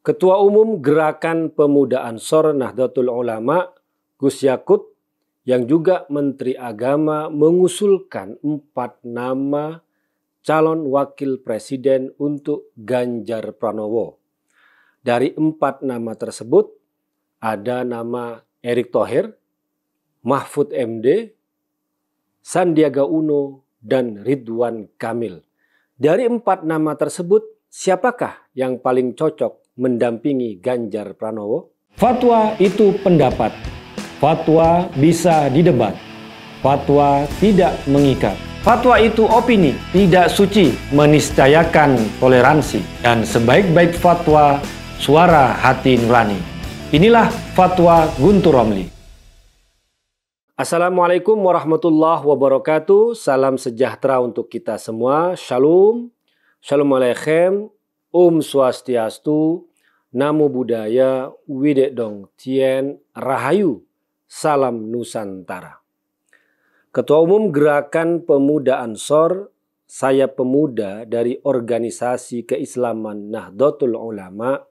Ketua Umum Gerakan Pemuda Ansor Nahdlatul Ulama, Gus Yakut, yang juga Menteri Agama mengusulkan 4 nama calon wakil presiden untuk Ganjar Pranowo. Dari 4 nama tersebut, ada nama Erick Thohir, Mahfud MD, Sandiaga Uno, dan Ridwan Kamil. Dari 4 nama tersebut, siapakah yang paling cocok mendampingi Ganjar Pranowo? Fatwa itu pendapat. Fatwa bisa didebat. Fatwa tidak mengikat. Fatwa itu opini, tidak suci, meniscayakan toleransi. Dan sebaik-baik fatwa, suara hati nurani. Inilah Fatwa Guntur Romli. Assalamualaikum warahmatullahi wabarakatuh. Salam sejahtera untuk kita semua. Shalom. Shalom Aleichem. Swastiastu. Namo Buddhaya. Widedong Tien Rahayu. Salam Nusantara. Ketua Umum Gerakan Pemuda Ansor, saya pemuda dari Organisasi Keislaman Nahdlatul Ulama,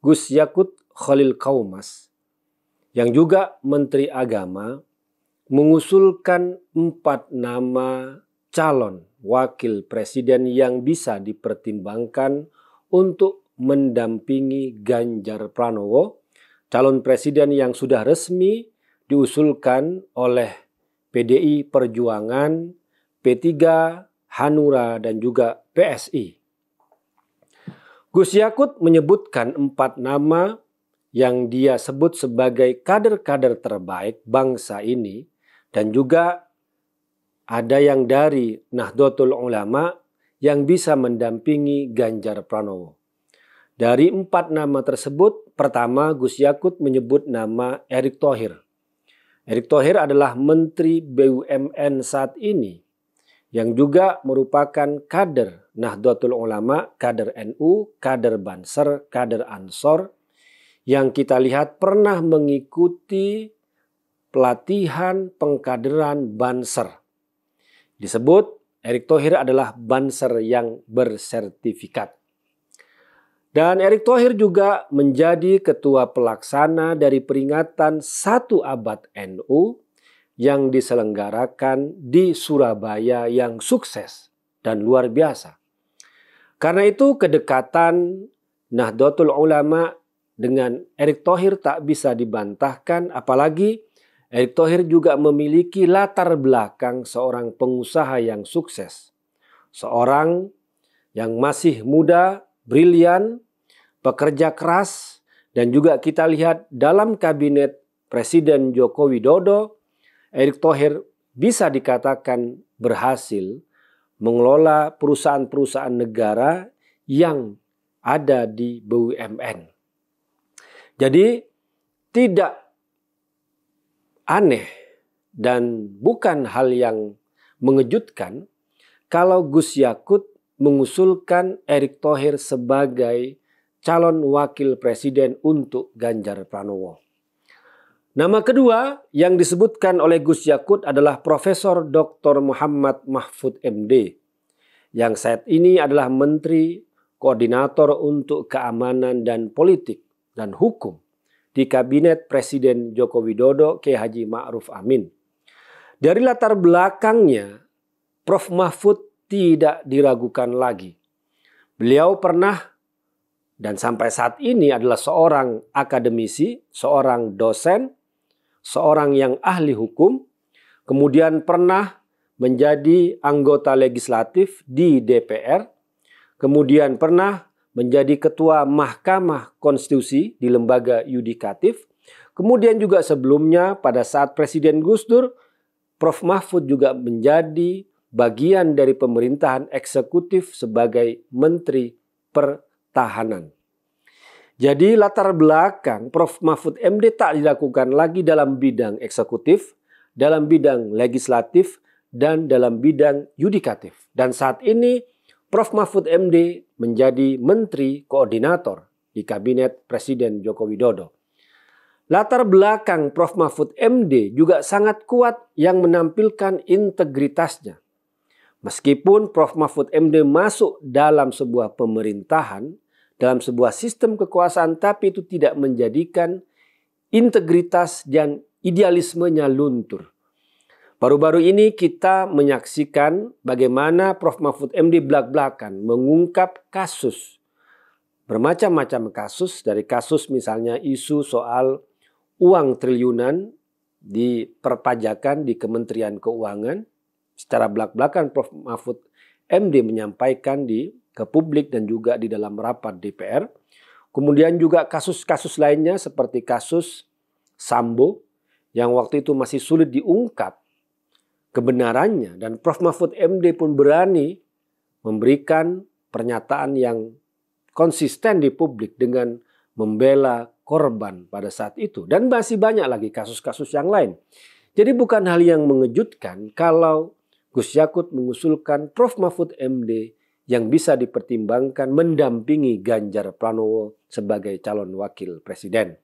Gus Yakut Khalil Qaumas, yang juga Menteri Agama, mengusulkan 4 nama calon wakil presiden yang bisa dipertimbangkan untuk mendampingi Ganjar Pranowo, calon presiden yang sudah resmi diusulkan oleh PDI Perjuangan, P3, Hanura, dan juga PSI. Gus Yakut menyebutkan 4 nama yang dia sebut sebagai kader-kader terbaik bangsa ini, dan juga ada yang dari Nahdlatul Ulama yang bisa mendampingi Ganjar Pranowo. Dari 4 nama tersebut, pertama Gus Yakut menyebut nama Erick Thohir. Erick Thohir adalah Menteri BUMN saat ini yang juga merupakan kader Nahdlatul Ulama, kader NU, kader Banser, kader Ansor yang kita lihat pernah mengikuti pelatihan pengkaderan Banser. Disebut Erick Thohir adalah Banser yang bersertifikat. Dan Erick Thohir juga menjadi ketua pelaksana dari peringatan 1 abad NU yang diselenggarakan di Surabaya yang sukses dan luar biasa. Karena itu kedekatan Nahdlatul Ulama dengan Erick Thohir tak bisa dibantahkan, apalagi Erick Thohir juga memiliki latar belakang seorang pengusaha yang sukses. Seorang yang masih muda, brilian, pekerja keras, dan juga kita lihat dalam kabinet Presiden Joko Widodo, Erick Thohir bisa dikatakan berhasil mengelola perusahaan-perusahaan negara yang ada di BUMN. Jadi tidak aneh dan bukan hal yang mengejutkan kalau Gus Yakut mengusulkan Erick Thohir sebagai calon wakil presiden untuk Ganjar Pranowo. Nama kedua yang disebutkan oleh Gus Yakut adalah Profesor Dr. Muhammad Mahfud MD, yang saat ini adalah Menteri Koordinator untuk Keamanan dan Politik dan Hukum di Kabinet Presiden Joko Widodo K. Haji Ma'ruf Amin. Dari latar belakangnya, Prof. Mahfud tidak diragukan lagi. Beliau pernah dan sampai saat ini adalah seorang akademisi, seorang dosen, seorang yang ahli hukum, kemudian pernah menjadi anggota legislatif di DPR, kemudian pernah menjadi ketua Mahkamah Konstitusi di lembaga yudikatif, kemudian juga sebelumnya pada saat Presiden Gus Dur, Prof. Mahfud juga menjadi bagian dari pemerintahan eksekutif sebagai Menteri Pertahanan. Jadi latar belakang Prof. Mahfud MD tak dilakukan lagi dalam bidang eksekutif, dalam bidang legislatif, dan dalam bidang yudikatif. Dan saat ini Prof. Mahfud MD menjadi Menteri Koordinator di Kabinet Presiden Joko Widodo. Latar belakang Prof. Mahfud MD juga sangat kuat yang menampilkan integritasnya. Meskipun Prof. Mahfud MD masuk dalam sebuah pemerintahan dalam sebuah sistem kekuasaan, tapi itu tidak menjadikan integritas dan idealismenya luntur. Baru-baru ini kita menyaksikan bagaimana Prof. Mahfud MD belak-belakan mengungkap kasus, bermacam-macam kasus, dari kasus misalnya isu soal uang triliunan di perpajakan di Kementerian Keuangan. Secara belak-belakan Prof. Mahfud MD menyampaikan ke publik dan juga di dalam rapat DPR. Kemudian juga kasus-kasus lainnya seperti kasus Sambo yang waktu itu masih sulit diungkap kebenarannya, dan Prof. Mahfud MD pun berani memberikan pernyataan yang konsisten di publik dengan membela korban pada saat itu. Dan masih banyak lagi kasus-kasus yang lain. Jadi bukan hal yang mengejutkan kalau Gus Yakut mengusulkan Prof. Mahfud MD yang bisa dipertimbangkan mendampingi Ganjar Pranowo sebagai calon wakil presiden.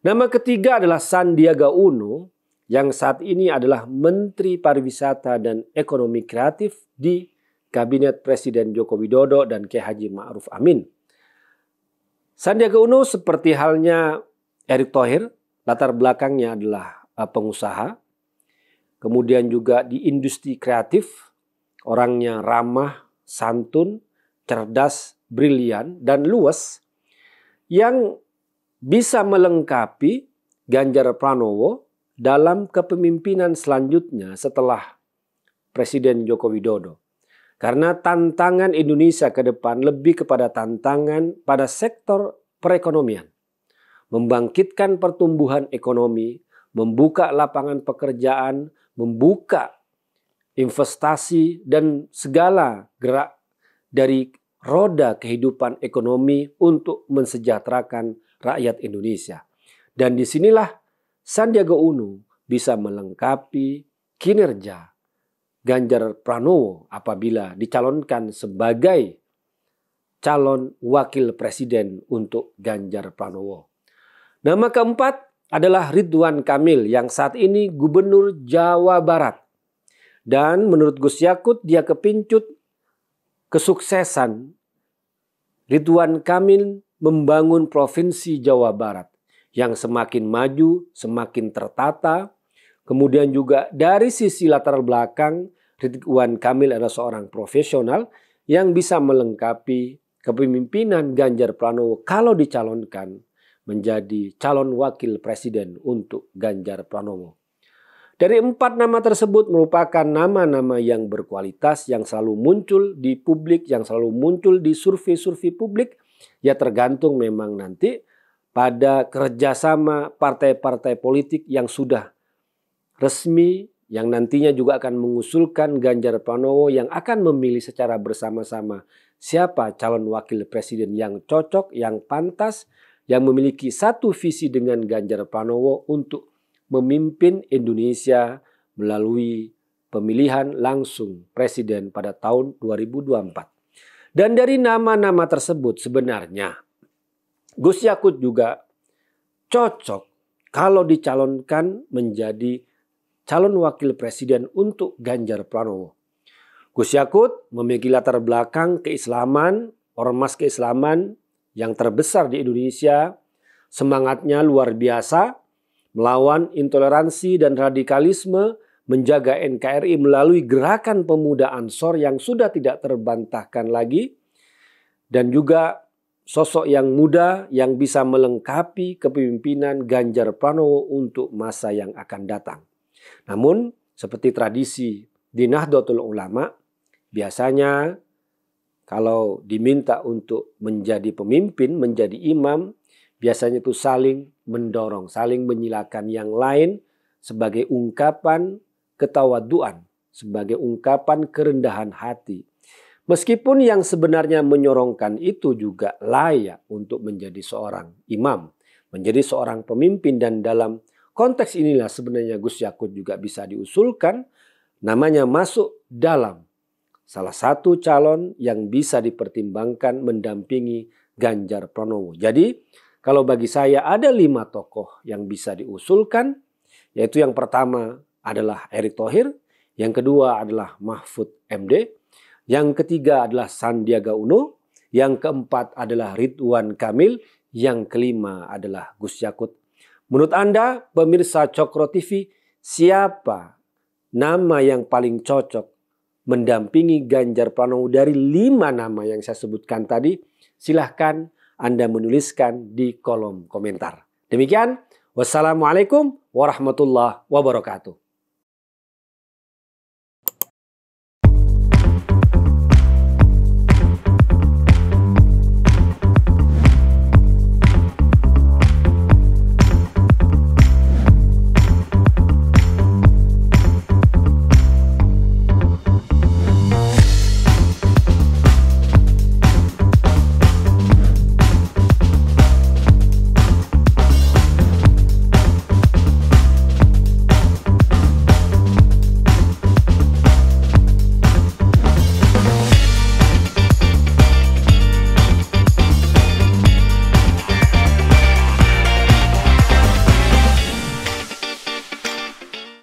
Nama ketiga adalah Sandiaga Uno yang saat ini adalah Menteri Pariwisata dan Ekonomi Kreatif di Kabinet Presiden Joko Widodo dan Kiai Haji Ma'ruf Amin. Sandiaga Uno seperti halnya Erick Thohir, latar belakangnya adalah pengusaha. Kemudian juga di industri kreatif, orangnya ramah, santun, cerdas, brilian, dan luas yang bisa melengkapi Ganjar Pranowo dalam kepemimpinan selanjutnya setelah Presiden Joko Widodo. Karena tantangan Indonesia ke depan lebih kepada tantangan pada sektor perekonomian. Membangkitkan pertumbuhan ekonomi, membuka lapangan pekerjaan, membuka investasi dan segala gerak dari roda kehidupan ekonomi untuk mensejahterakan rakyat Indonesia. Dan disinilah Sandiaga Uno bisa melengkapi kinerja Ganjar Pranowo apabila dicalonkan sebagai calon wakil presiden untuk Ganjar Pranowo. Nama keempat adalah Ridwan Kamil yang saat ini Gubernur Jawa Barat. Dan menurut Gus Yakut dia kepincut kesuksesan Ridwan Kamil membangun Provinsi Jawa Barat yang semakin maju, semakin tertata. Kemudian juga dari sisi latar belakang, Ridwan Kamil adalah seorang profesional yang bisa melengkapi kepemimpinan Ganjar Pranowo kalau dicalonkan menjadi calon wakil presiden untuk Ganjar Pranowo. Dari 4 nama tersebut merupakan nama-nama yang berkualitas, yang selalu muncul di publik, yang selalu muncul di survei-survei publik. Ya tergantung memang nanti pada kerjasama partai-partai politik yang sudah resmi, yang nantinya juga akan mengusulkan Ganjar Pranowo, yang akan memilih secara bersama-sama siapa calon wakil presiden yang cocok, yang pantas, yang memiliki satu visi dengan Ganjar Pranowo untuk memimpin Indonesia melalui pemilihan langsung presiden pada tahun 2024. Dan dari nama-nama tersebut sebenarnya Gus Yakut juga cocok kalau dicalonkan menjadi calon wakil presiden untuk Ganjar Pranowo. Gus Yakut memiliki latar belakang keislaman, ormas keislaman yang terbesar di Indonesia. Semangatnya luar biasa, melawan intoleransi dan radikalisme, menjaga NKRI melalui gerakan pemuda Ansor yang sudah tidak terbantahkan lagi, dan juga sosok yang muda yang bisa melengkapi kepemimpinan Ganjar Pranowo untuk masa yang akan datang. Namun, seperti tradisi di Nahdlatul Ulama, biasanya kalau diminta untuk menjadi pemimpin, menjadi imam, biasanya itu saling mendorong, saling menyilakan yang lain sebagai ungkapan ketawaduan, sebagai ungkapan kerendahan hati. Meskipun yang sebenarnya menyorongkan itu juga layak untuk menjadi seorang imam, menjadi seorang pemimpin, dan dalam konteks inilah sebenarnya Gus Yakut juga bisa diusulkan namanya masuk dalam salah satu calon yang bisa dipertimbangkan mendampingi Ganjar Pranowo. Jadi kalau bagi saya ada 5 tokoh yang bisa diusulkan, yaitu yang pertama adalah Erick Thohir, yang kedua adalah Mahfud MD, yang ketiga adalah Sandiaga Uno, Yang keempat adalah Ridwan Kamil. Yang kelima adalah Gus Yakut. Menurut Anda, pemirsa Cokro TV, siapa nama yang paling cocok mendampingi Ganjar Pranowo dari 5 nama yang saya sebutkan tadi? Silahkan Anda menuliskan di kolom komentar. Demikian, wassalamualaikum warahmatullahi wabarakatuh.